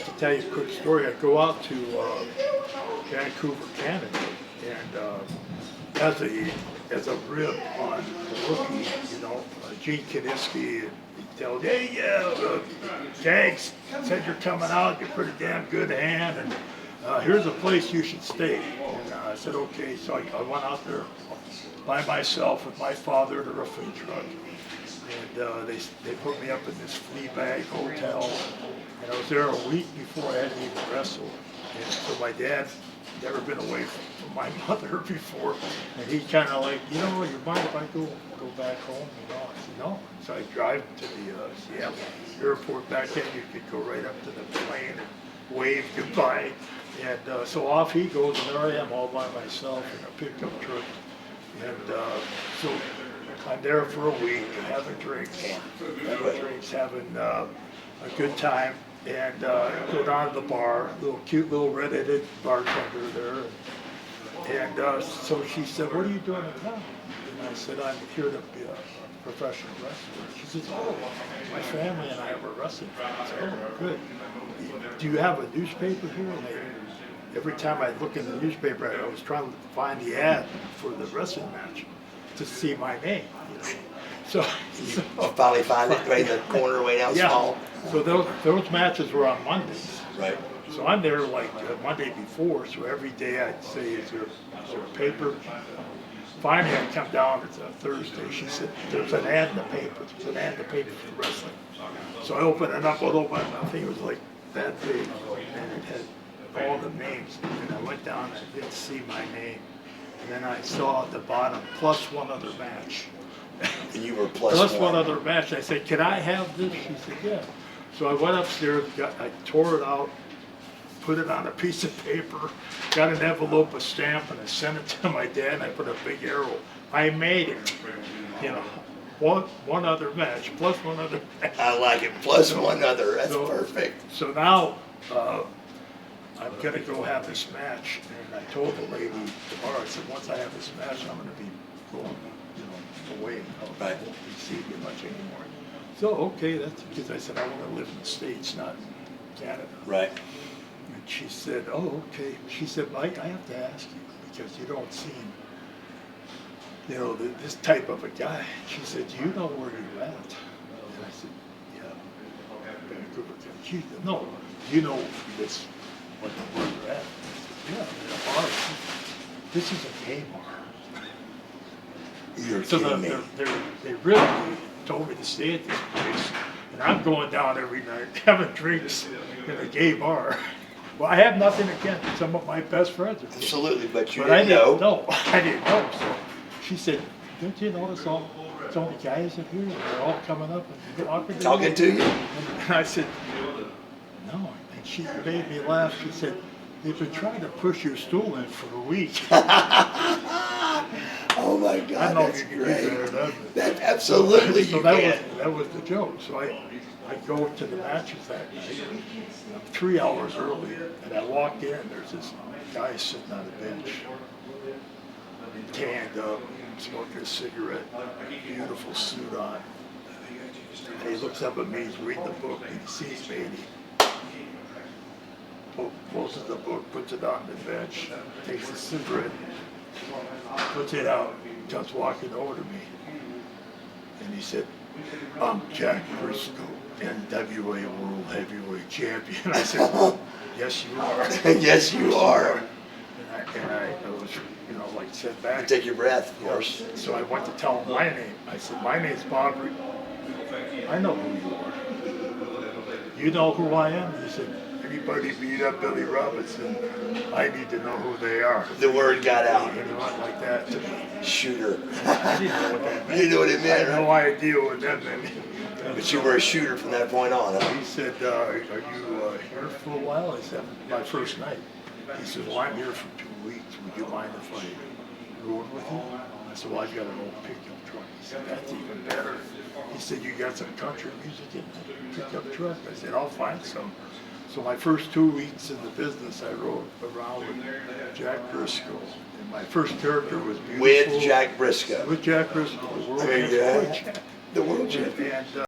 have to tell you a quick story. I go out to Vancouver, Canada, and as a rib on rookie, you know, Gene Kaniski, and he tells, hey, Gags said you're coming out. You're pretty damn good hand, and here's a place you should stay. And I said, okay. So I went out there by myself with my father in a roofing truck. And they put me up in this flea bag hotel, and I was there a week before I had to even wrestle. And so my dad never been away from my mother before, and he kind of like, you know, you mind if I go back home? You know, I said no. So I drive to the Seattle airport back then. You could go right up to the plane and wave goodbye. And so off he goes, and there I am all by myself in a pickup truck. And so I'm there for a week, having drinks, having a good time, and go down to the bar, cute little red-headed bartender there, and so she said, what are you doing in town? And I said, I'm here to be a professional wrestler. She says, oh, my family and I were wrestling fans. I said, oh, good. Do you have a newspaper here? And every time I look in the newspaper, I was trying to find the ad for the wrestling match to see my name, you know. So you finally find it right in the corner way down small. So those matches were on Mondays. Right. So I'm there like Monday before, so every day I'd say, is there a paper? Finally I come down, it's a Thursday. She said, there's an ad in the paper. There's an ad in the paper for wrestling. So I opened it up a little bit, and I think it was like that big, and it had all the names. And I went down and I didn't see my name. And then I saw at the bottom, plus one other match. And you were plus one other match. I said, can I have this? She said, yeah. So I went upstairs, I tore it out, put it on a piece of paper, got an envelope, a stamp, and I sent it to my dad, and I put a big arrow. I made it. You know, one other match, plus one other match. I like it, plus one other. That's perfect. So now, I'm going to go have this match, and I told the lady tomorrow, I said, once I have this match, I'm going to be going, you know, away. I won't be seeing you much anymore. So, okay, that's because I said, I want to live in the States, not in Canada. Right. And she said, oh, okay. She said, Mike, I have to ask you, because you don't seem, you know, this type of a guy. She said, do you know where you're at? And I said, yeah, Vancouver. She said, no, do you know this? Where you're at? I said, yeah, I'm in a bar. This is a gay bar. You're So kidding me. they really told me to stay at this place, and I'm going down every night having drinks in a gay bar. Well, I have nothing against some of my best friends. Absolutely, but you I didn't know. No, I didn't know. So she said, don't you notice all so many guys in here? They're all coming up and Talking to you? And I said, no. And she made me laugh. She said, they've been trying to push your stool in for a week. Oh my God, I know that's you can great. do better than that. That absolutely So you that can. that was the joke. So I go to the matches that night, 3 hours early, and I walk in, and there's this guy sitting on a bench, tanned up, smoking a cigarette, beautiful suit on. And he looks up at me, he's reading the book, and he sees me, and he closes the book, puts it on the bench, takes a cigarette, puts it out, comes walking over to me, and he said, I'm Jack Brisco, NWA World Heavyweight Champion. I said, yes, you are. Yes, you are. And I was, you know, like set back. Take your breath, of course. So I went to tell him my name. I said, my name's Bob. I know who you are. You know who I am? He said, anybody beat up Billy Robinson, I need to know who they are. The word got out. You know, like that to me. Shooter. I didn't know what that meant. You didn't know what it I meant, had no idea what that meant. But you were a shooter from that point on, huh? He said, are you here for a while? I said, my first night. He said, well, I'm here for 2 weeks. Would you mind if I go in with you? I said, well, I've got an old pickup truck. He said, that's even better. He said, you got some country music in the pickup truck? I said, I'll find some. So my first 2 weeks in the business, I rode around with Jack Brisco. And my first character was beautiful. With Jack Brisco. With Jack Brisco, the world There you go. champion. The world champion. And